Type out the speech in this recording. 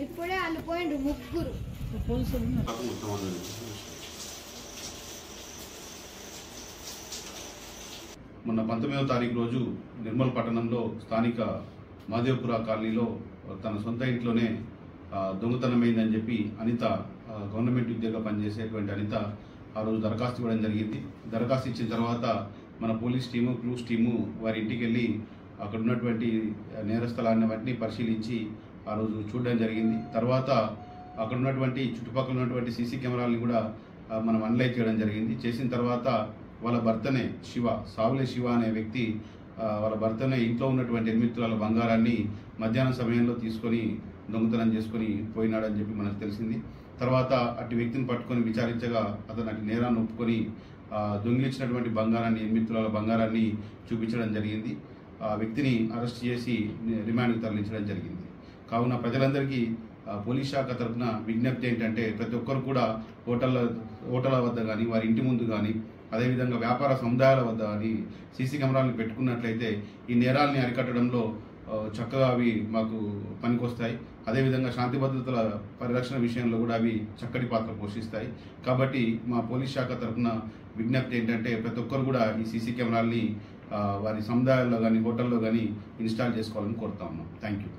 ఇప్పుడే అల్లిపోయిండు ముగ్గురు. మొన్న 19వ తారీఖు రోజు నిర్మల్ పట్టణంలో స్థానిక మాదేవపుర కాలనీలో తన సొంత ఇంట్లోనే దొంగతనమైందని చెప్పి అనిత, గవర్నమెంట్ ఉద్యోగంగా పనిచేసేటువంటి అనిత ఆ రోజు దరఖాస్తు ఇవ్వడం జరిగింది. దరఖాస్తు ఇచ్చిన తర్వాత మన పోలీస్ టీము, క్లూస్ టీము వారి ఇంటికి వెళ్ళి అక్కడ ఉన్నటువంటి నేరస్థలాన్ని వాటిని పరిశీలించి ఆ రోజు చూడడం జరిగింది. తర్వాత అక్కడ ఉన్నటువంటి చుట్టుపక్కల ఉన్నటువంటి సీసీ కెమెరాలని కూడా మనం అనలైజ్ చేయడం జరిగింది. చేసిన తర్వాత వాళ్ళ భర్తనే సావులే శివ అనే వ్యక్తి వాళ్ళ భర్తనే ఇంట్లో ఉన్నటువంటి 8 తులాల బంగారాన్ని మధ్యాహ్నం సమయంలో తీసుకొని దొంగతనం చేసుకొని పోయినాడని చెప్పి మనకు తెలిసింది. తర్వాత అటు వ్యక్తిని పట్టుకొని విచారించగా అతను అటు నేరాన్ని ఒప్పుకొని దొంగిలించినటువంటి బంగారాన్ని 8 తులాల బంగారాన్ని చూపించడం జరిగింది. ఆ వ్యక్తిని అరెస్ట్ చేసి రిమాండ్కి తరలించడం జరిగింది. కావున ప్రజలందరికీ పోలీస్ శాఖ తరఫున విజ్ఞప్తి ఏంటంటే ప్రతి ఒక్కరు కూడా హోటళ్ళ వద్ద కానీ, వారి ఇంటి ముందు కానీ, అదేవిధంగా వ్యాపార సముదాయాల వద్ద కానీ సీసీ కెమెరాలను పెట్టుకున్నట్లయితే ఈ నేరాలని అరికట్టడంలో చక్కగా అవి మాకు పనికొస్తాయి. అదేవిధంగా శాంతి భద్రతల పరిరక్షణ విషయంలో కూడా అవి చక్కటి పాత్ర పోషిస్తాయి. కాబట్టి మా పోలీస్ శాఖ తరఫున విజ్ఞప్తి ఏంటంటే ప్రతి ఒక్కరు కూడా ఈ సీసీ కెమెరాలని వారి సముదాయాల్లో కానీ, హోటల్లో కానీ ఇన్స్టాల్ చేసుకోవాలని కోరుతా ఉన్నాం. Thank you.